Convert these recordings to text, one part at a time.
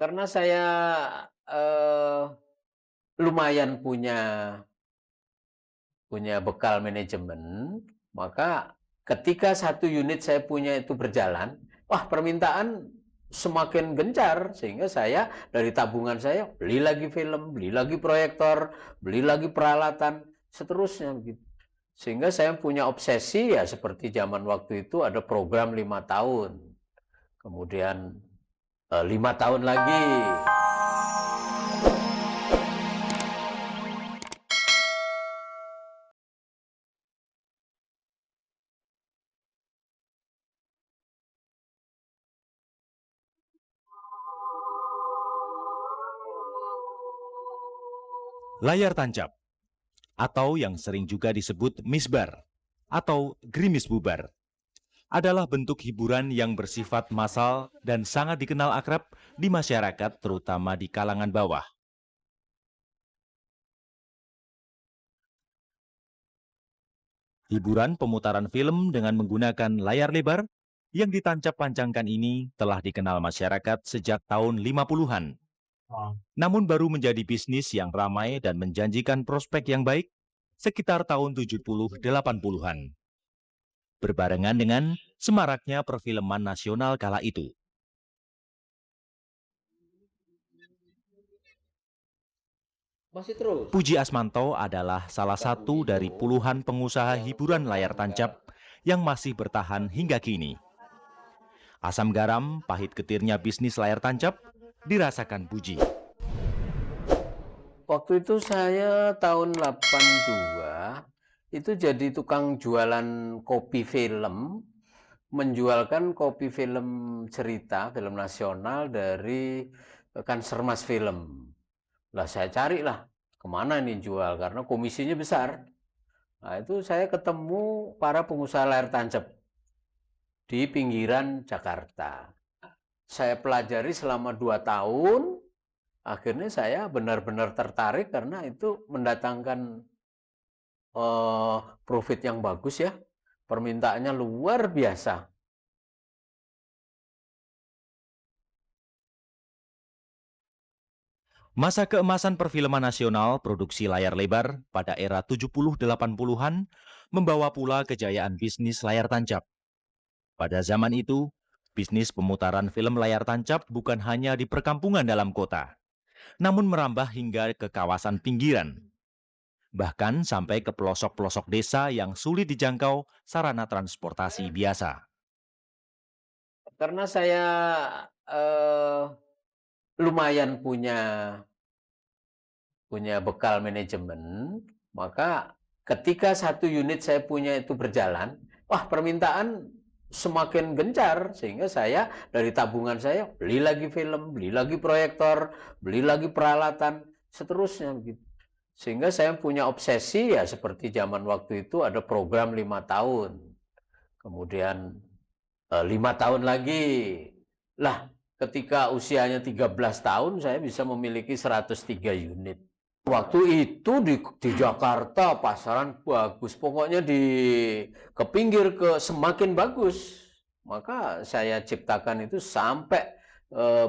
Karena saya, eee, lumayan punya punya bekal manajemen, maka ketika satu unit saya punya itu berjalan, wah permintaan semakin gencar sehingga saya dari tabungan saya beli lagi film, beli lagi proyektor, beli lagi peralatan, seterusnya begitu. Sehingga saya punya obsesi ya seperti zaman waktu itu ada program 5 tahun, kemudian, 5 tahun lagi. Layar tancap, atau yang sering juga disebut misbar atau gerimis bubar, adalah bentuk hiburan yang bersifat massal dan sangat dikenal akrab di masyarakat, terutama di kalangan bawah. Hiburan pemutaran film dengan menggunakan layar lebar yang ditancap-pancangkan ini telah dikenal masyarakat sejak tahun 50-an. Namun baru menjadi bisnis yang ramai dan menjanjikan prospek yang baik sekitar tahun 70-80-an. Berbarengan dengan semaraknya perfilman nasional kala itu. Masih terus? Puji Asmanto adalah salah satu dari puluhan pengusaha hiburan layar tancap yang masih bertahan hingga kini. Asam garam, pahit getirnya bisnis layar tancap dirasakan Puji. Waktu itu saya tahun 82, itu jadi tukang jualan kopi film, menjualkan kopi film cerita, film nasional dari Kansermas Film. Lah saya carilah, kemana nih jual, karena komisinya besar. Nah itu saya ketemu para pengusaha layar tancap di pinggiran Jakarta. Saya pelajari selama 2 tahun, akhirnya saya benar-benar tertarik karena itu mendatangkan profit yang bagus ya, permintaannya luar biasa. Masa keemasan perfilman nasional produksi layar lebar pada era 70-80-an membawa pula kejayaan bisnis layar tancap. Pada zaman itu, bisnis pemutaran film layar tancap bukan hanya di perkampungan dalam kota, namun merambah hingga ke kawasan pinggiran. Bahkan sampai ke pelosok-pelosok desa yang sulit dijangkau sarana transportasi biasa. Karena saya lumayan punya bekal manajemen, maka ketika satu unit saya punya itu berjalan, wah permintaan semakin gencar sehingga saya dari tabungan saya beli lagi film, beli lagi proyektor, beli lagi peralatan, seterusnya begitu. Sehingga saya punya obsesi ya seperti zaman waktu itu ada program 5 tahun, kemudian 5 tahun lagi. Lah, ketika usianya 13 tahun saya bisa memiliki 103 unit. Waktu itu di Jakarta pasaran bagus, pokoknya ke pinggir semakin bagus. Maka saya ciptakan itu sampai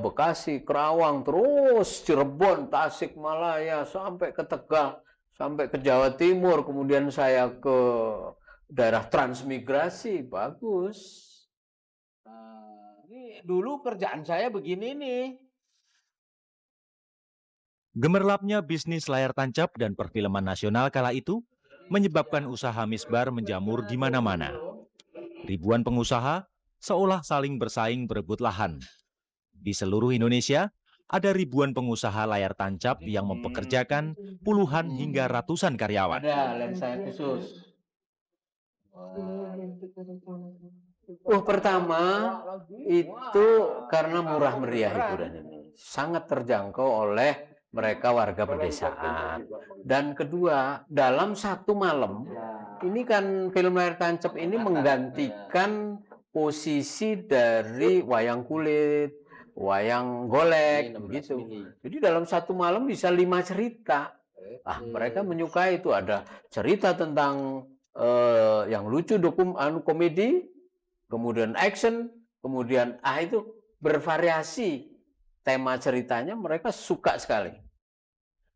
Bekasi, Kerawang, terus Cirebon, Tasikmalaya, sampai ke Tegal, sampai ke Jawa Timur, kemudian saya ke daerah transmigrasi, bagus. Ini dulu kerjaan saya begini nih. Gemerlapnya bisnis layar tancap dan perfilman nasional kala itu menyebabkan usaha misbar menjamur di mana-mana. Ribuan pengusaha seolah saling bersaing berebut lahan. Di seluruh Indonesia, ada ribuan pengusaha layar tancap yang mempekerjakan puluhan hingga ratusan karyawan. Ada lensa khusus. Pertama itu karena murah meriah hiburan ini. Sangat terjangkau oleh mereka warga pedesaan. Dan kedua, dalam satu malam, ini kan film layar tancap ini menggantikan posisi dari wayang kulit, wayang golek, begitu. Jadi dalam satu malam bisa 5 cerita. Mereka menyukai itu, ada cerita tentang yang lucu, komedi, kemudian action, kemudian itu bervariasi. tema ceritanya mereka suka sekali.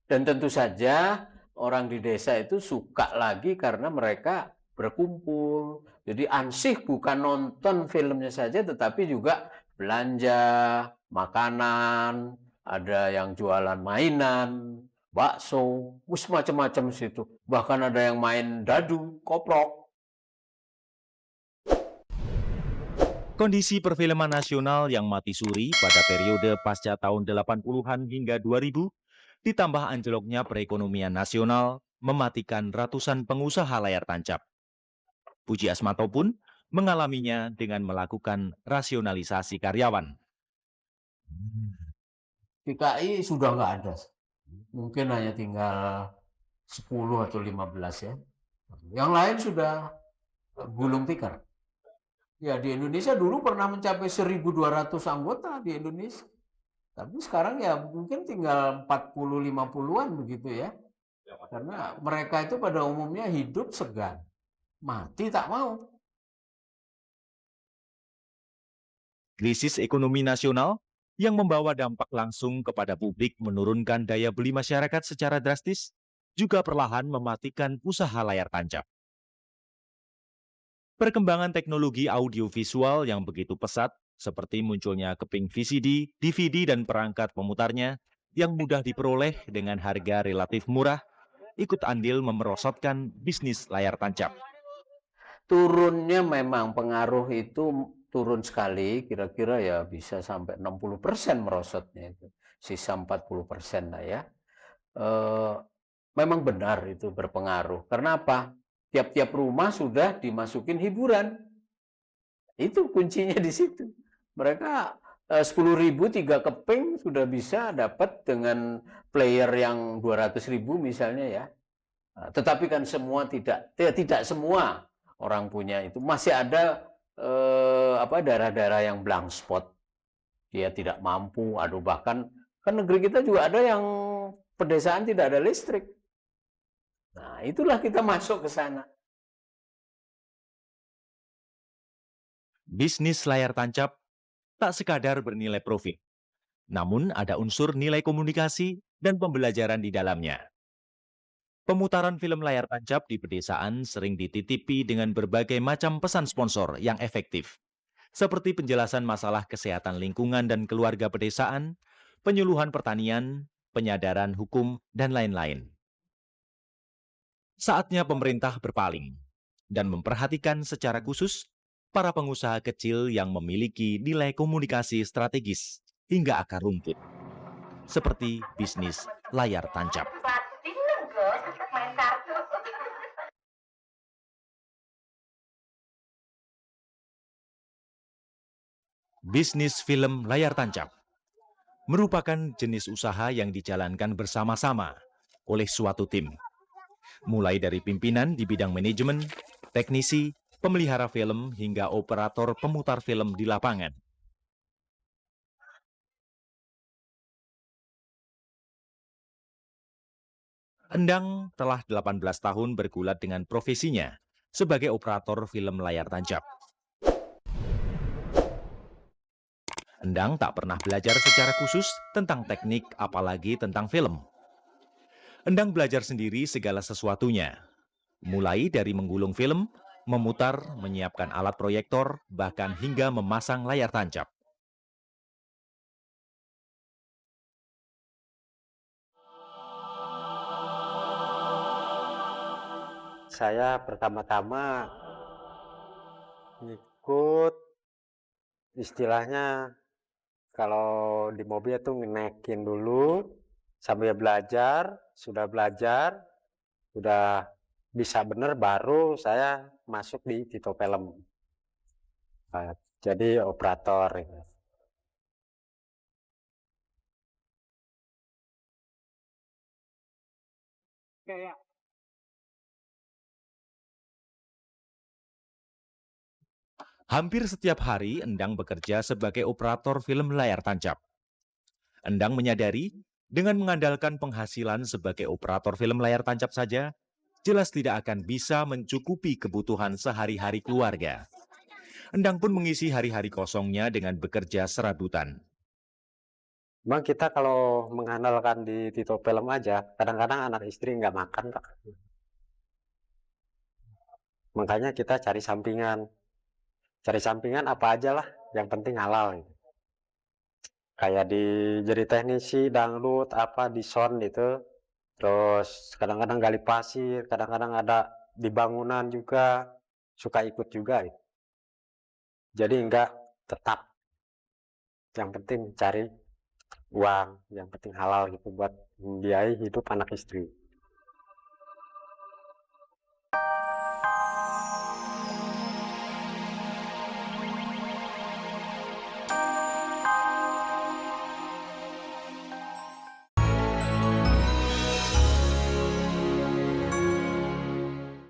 Dan tentu saja orang di desa itu suka lagi karena mereka berkumpul. Jadi ansih bukan nonton filmnya saja, tetapi juga belanja, makanan, ada yang jualan mainan, bakso, macam-macam situ. Bahkan ada yang main dadu, koprok. Kondisi perfilman nasional yang mati suri pada periode pasca tahun 80-an hingga 2000, ditambah anjloknya perekonomian nasional, mematikan ratusan pengusaha layar tancap. Puji Asmato pun mengalaminya dengan melakukan rasionalisasi karyawan. DKI sudah nggak ada. Mungkin hanya tinggal 10 atau 15 ya. Yang lain sudah gulung tikar. Ya, di Indonesia dulu pernah mencapai 1.200 anggota di Indonesia. Tapi sekarang ya mungkin tinggal 40-50-an begitu ya. Karena mereka itu pada umumnya hidup segan. Mati tak mau. Krisis ekonomi nasional yang membawa dampak langsung kepada publik menurunkan daya beli masyarakat secara drastis, juga perlahan mematikan usaha layar tancap. Perkembangan teknologi audiovisual yang begitu pesat, seperti munculnya keping VCD, DVD, dan perangkat pemutarnya yang mudah diperoleh dengan harga relatif murah, ikut andil memerosotkan bisnis layar tancap. Turunnya memang pengaruh itu turun sekali, kira-kira ya bisa sampai 60% merosotnya itu. Sisa 40% lah ya. Memang benar itu berpengaruh. Karena apa? Tiap-tiap rumah sudah dimasukin hiburan. Itu kuncinya di situ. Mereka 10.000 3 keping sudah bisa dapat dengan player yang 200.000 misalnya ya. Tetapi kan semua tidak semua orang punya itu. Masih ada daerah-daerah yang blank spot. Dia tidak mampu. Aduh, bahkan kan negeri kita juga ada yang pedesaan tidak ada listrik. Nah, itulah kita masuk ke sana. Bisnis layar tancap tak sekadar bernilai profit, namun ada unsur nilai komunikasi dan pembelajaran di dalamnya. Pemutaran film layar tancap di pedesaan sering dititipi dengan berbagai macam pesan sponsor yang efektif, seperti penjelasan masalah kesehatan lingkungan dan keluarga pedesaan, penyuluhan pertanian, penyadaran hukum, dan lain-lain. Saatnya pemerintah berpaling dan memperhatikan secara khusus para pengusaha kecil yang memiliki nilai komunikasi strategis hingga akar rumput, seperti bisnis layar tancap. Bisnis film layar tancap merupakan jenis usaha yang dijalankan bersama-sama oleh suatu tim, mulai dari pimpinan di bidang manajemen, teknisi, pemelihara film, hingga operator pemutar film di lapangan. Endang telah 18 tahun bergulat dengan profesinya sebagai operator film layar tancap. Endang tak pernah belajar secara khusus tentang teknik, apalagi tentang film. Endang belajar sendiri segala sesuatunya, mulai dari menggulung film, memutar, menyiapkan alat proyektor, bahkan hingga memasang layar tancap. Saya pertama-tama ikut istilahnya kalau di mobil itu ngenekin dulu sambil belajar, sudah bisa bener baru saya masuk di Tito Film. Jadi operator. Kayak Hampir setiap hari Endang bekerja sebagai operator film layar tancap. Endang menyadari dengan mengandalkan penghasilan sebagai operator film layar tancap saja, jelas tidak akan bisa mencukupi kebutuhan sehari-hari keluarga. Endang pun mengisi hari-hari kosongnya dengan bekerja serabutan. Bang, kita kalau mengandalkan di Tito Film aja, kadang-kadang anak istri nggak makan, Pak. Makanya kita cari sampingan. Cari sampingan apa aja lah, yang penting halal. Gitu. Kayak jadi teknisi, dangdut, apa, di sound itu. Terus kadang-kadang gali pasir, kadang-kadang ada di bangunan juga, suka ikut juga. Gitu. Jadi enggak tetap. Yang penting cari uang, yang penting halal gitu buat membiayai hidup anak istri.